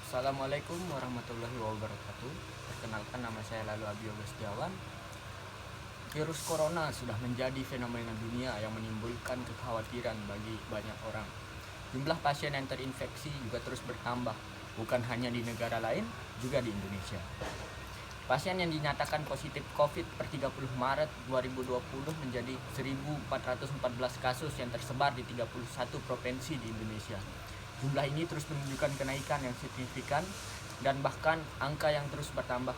Assalamualaikum warahmatullahi wabarakatuh. Perkenalkan, nama saya Lalu Abio Setiawan. Virus corona sudah menjadi fenomena dunia yang menimbulkan kekhawatiran bagi banyak orang. Jumlah pasien yang terinfeksi juga terus bertambah, bukan hanya di negara lain, juga di Indonesia. Pasien yang dinyatakan positif COVID per 30 Maret 2020 menjadi 1.414 kasus yang tersebar di 31 provinsi di Indonesia. Jumlah ini terus menunjukkan kenaikan yang signifikan dan bahkan angka yang terus bertambah.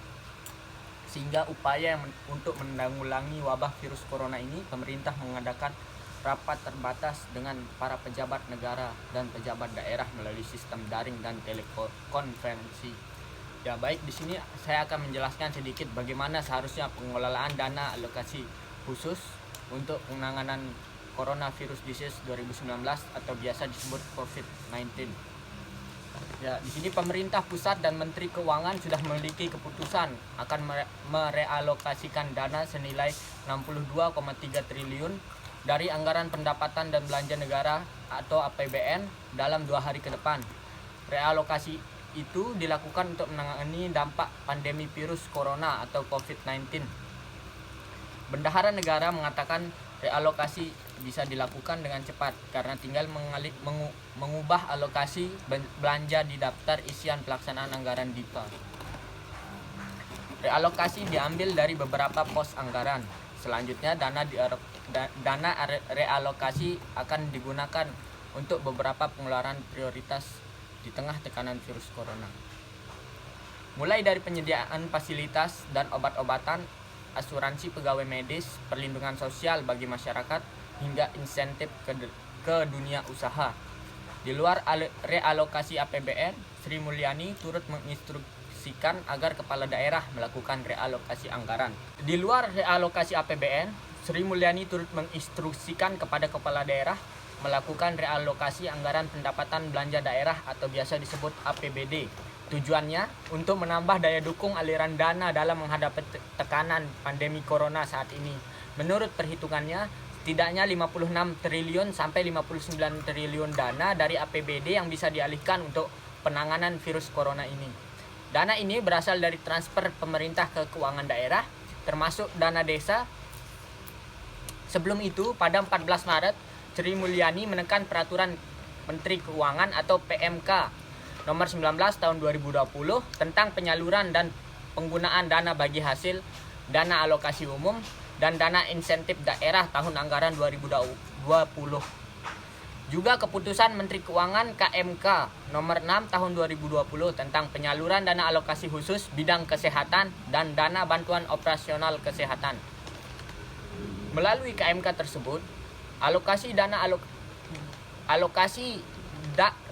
Sehingga upaya untuk menanggulangi wabah virus corona ini, pemerintah mengadakan rapat terbatas dengan para pejabat negara dan pejabat daerah melalui sistem daring dan telekonferensi. Ya baik, di sini saya akan menjelaskan sedikit bagaimana seharusnya pengelolaan dana alokasi khusus untuk penanganan Coronavirus Disease 2019 atau biasa disebut COVID-19. Ya, di sini pemerintah pusat dan Menteri Keuangan sudah memiliki keputusan akan merealokasikan dana senilai 62,3 triliun dari anggaran pendapatan dan belanja negara atau APBN dalam 2 hari ke depan. Realokasi itu dilakukan untuk menangani dampak pandemi virus corona atau COVID-19. Bendahara negara mengatakan realokasi bisa dilakukan dengan cepat karena tinggal mengubah alokasi belanja di daftar isian pelaksanaan anggaran DIPA. Realokasi diambil dari beberapa pos anggaran. Selanjutnya dana realokasi akan digunakan untuk beberapa pengeluaran prioritas di tengah tekanan virus corona. Mulai dari penyediaan fasilitas dan obat-obatan, asuransi pegawai medis, perlindungan sosial bagi masyarakat, hingga insentif ke dunia usaha. Di luar realokasi APBN, Sri Mulyani turut menginstruksikan agar kepala daerah melakukan realokasi anggaran. Di luar realokasi APBN, Sri Mulyani turut menginstruksikan kepada kepala daerah melakukan realokasi anggaran pendapatan belanja daerah atau biasa disebut APBD. Tujuannya untuk menambah daya dukung aliran dana dalam menghadapi tekanan pandemi corona saat ini. Menurut perhitungannya, setidaknya 56 triliun sampai 59 triliun dana dari APBD yang bisa dialihkan untuk penanganan virus corona ini. Dana ini berasal dari transfer pemerintah ke keuangan daerah, termasuk dana desa. Sebelum itu, pada 14 Maret, Sri Mulyani menekan Peraturan Menteri Keuangan atau PMK nomor 19 tahun 2020 tentang penyaluran dan penggunaan dana bagi hasil dana alokasi umum dan dana insentif daerah tahun anggaran 2020. Juga keputusan Menteri Keuangan KMK nomor 6 tahun 2020 tentang penyaluran dana alokasi khusus bidang kesehatan dan dana bantuan operasional kesehatan. Melalui KMK tersebut, alokasi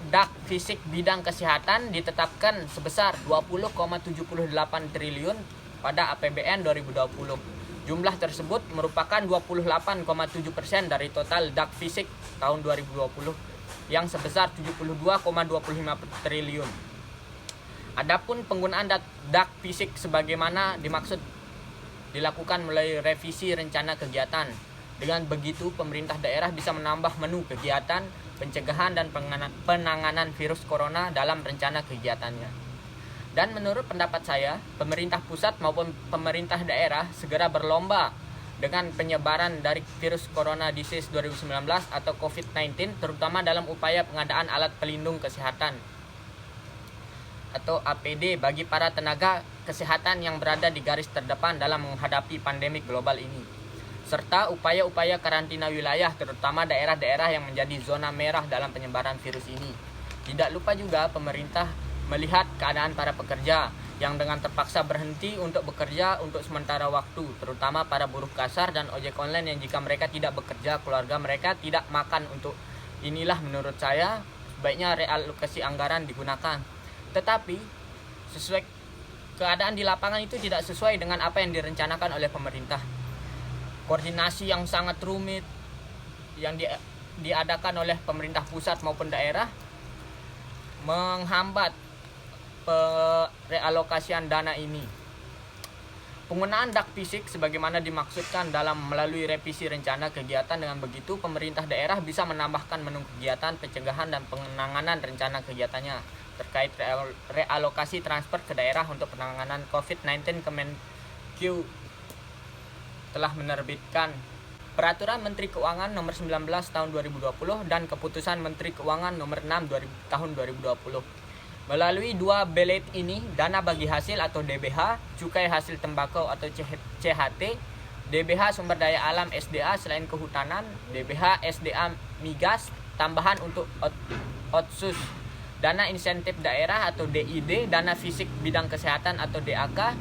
dak fisik bidang kesehatan ditetapkan sebesar 20,78 triliun pada APBN 2020. Jumlah tersebut merupakan 28,7% dari total dak fisik tahun 2020 yang sebesar 72,25 triliun. Adapun penggunaan dak fisik sebagaimana dimaksud dilakukan melalui revisi rencana kegiatan. Dengan begitu, pemerintah daerah bisa menambah menu kegiatan pencegahan dan penanganan virus corona dalam rencana kegiatannya. Dan menurut pendapat saya, pemerintah pusat maupun pemerintah daerah segera berlomba dengan penyebaran dari virus Corona Disease 2019 atau COVID-19, terutama dalam upaya pengadaan alat pelindung kesehatan atau APD bagi para tenaga kesehatan yang berada di garis terdepan dalam menghadapi pandemi global ini, serta upaya-upaya karantina wilayah terutama daerah-daerah yang menjadi zona merah dalam penyebaran virus ini. Tidak lupa juga pemerintah melihat keadaan para pekerja yang dengan terpaksa berhenti untuk bekerja untuk sementara waktu, terutama para buruh kasar dan ojek online yang jika mereka tidak bekerja, keluarga mereka tidak makan. Untuk inilah menurut saya sebaiknya realokasi anggaran digunakan. Tetapi sesuai keadaan di lapangan itu tidak sesuai dengan apa yang direncanakan oleh pemerintah. Koordinasi yang sangat rumit yang diadakan oleh pemerintah pusat maupun daerah menghambat realokasian dana ini. penggunaan dak fisik sebagaimana dimaksudkan dalam melalui revisi rencana kegiatan. Dengan begitu, pemerintah daerah bisa menambahkan menu kegiatan, pencegahan dan penanganan rencana kegiatannya. Terkait realokasi transfer ke daerah untuk penanganan COVID-19, Kemenq telah menerbitkan Peraturan Menteri Keuangan Nomor 19 Tahun 2020 dan Keputusan Menteri Keuangan Nomor 6 Tahun 2020. Melalui dua belet ini, dana bagi hasil atau DBH, cukai hasil tembakau atau CHT, DBH sumber daya alam SDA selain kehutanan, DBH SDA migas, tambahan untuk otsus, dana insentif daerah atau DID, dana fisik bidang kesehatan atau DAK,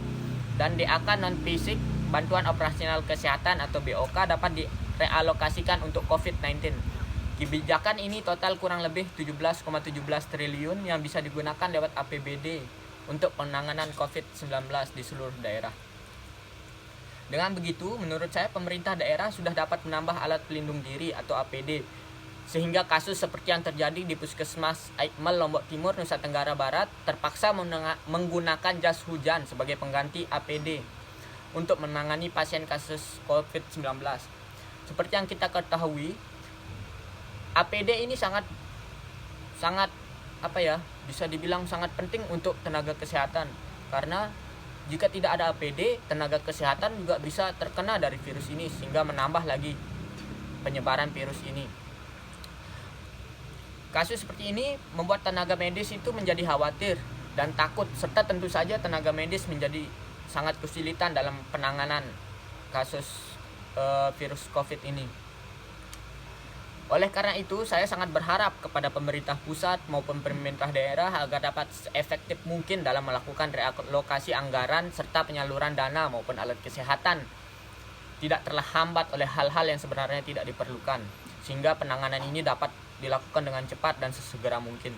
dan DAK non fisik, bantuan operasional kesehatan atau BOK dapat direalokasikan untuk COVID-19. Kebijakan ini total kurang lebih 17,17 triliun yang bisa digunakan lewat APBD untuk penanganan COVID-19 di seluruh daerah. Dengan begitu, menurut saya pemerintah daerah sudah dapat menambah alat pelindung diri atau APD, sehingga kasus seperti yang terjadi di Puskesmas Aikmal, Lombok Timur, Nusa Tenggara Barat terpaksa menggunakan jas hujan sebagai pengganti APD untuk menangani pasien kasus COVID-19. Seperti yang kita ketahui, APD ini sangat bisa dibilang sangat penting untuk tenaga kesehatan, karena jika tidak ada APD, tenaga kesehatan juga bisa terkena dari virus ini sehingga menambah lagi penyebaran virus ini. Kasus seperti ini membuat tenaga medis itu menjadi khawatir dan takut, serta tentu saja tenaga medis menjadi sangat kesulitan dalam penanganan kasus virus COVID ini. Oleh karena itu, saya sangat berharap kepada pemerintah pusat maupun pemerintah daerah agar dapat efektif mungkin dalam melakukan realokasi anggaran serta penyaluran dana maupun alat kesehatan, tidak terhambat oleh hal-hal yang sebenarnya tidak diperlukan, sehingga penanganan ini dapat dilakukan dengan cepat dan sesegera mungkin.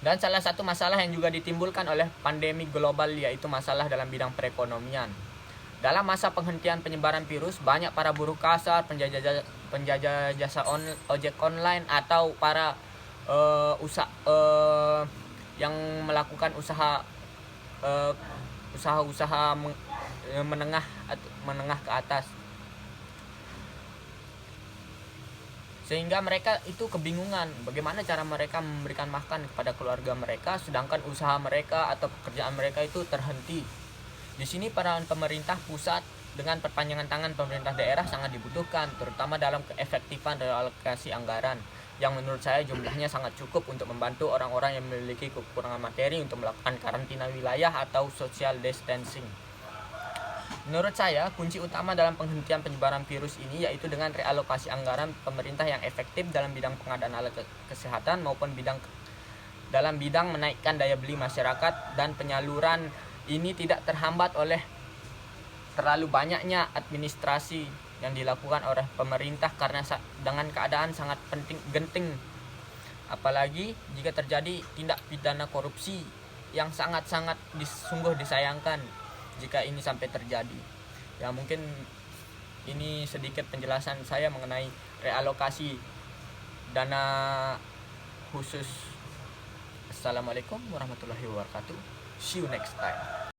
Dan salah satu masalah yang juga ditimbulkan oleh pandemi global yaitu masalah dalam bidang perekonomian. Dalam masa penghentian penyebaran virus, banyak para buruh kasar, penjajah jasa ojek online atau para yang melakukan usaha menengah ke atas, sehingga mereka itu kebingungan bagaimana cara mereka memberikan makan kepada keluarga mereka, sedangkan usaha mereka atau pekerjaan mereka itu terhenti. Di sini peran pemerintah pusat dengan perpanjangan tangan pemerintah daerah sangat dibutuhkan, terutama dalam keefektifan realokasi anggaran, yang menurut saya jumlahnya sangat cukup untuk membantu orang-orang yang memiliki kekurangan materi untuk melakukan karantina wilayah atau social distancing. Menurut saya, kunci utama dalam penghentian penyebaran virus ini yaitu dengan realokasi anggaran pemerintah yang efektif dalam bidang pengadaan alat kesehatan maupun dalam bidang menaikkan daya beli masyarakat, dan penyaluran ini tidak terhambat oleh terlalu banyaknya administrasi yang dilakukan oleh pemerintah karena dengan keadaan sangat genting, apalagi jika terjadi tindak pidana korupsi yang sangat-sangat sungguh disayangkan jika ini sampai terjadi. Ya, mungkin ini sedikit penjelasan saya mengenai realokasi dana khusus. Assalamualaikum warahmatullahi wabarakatuh. See you next time.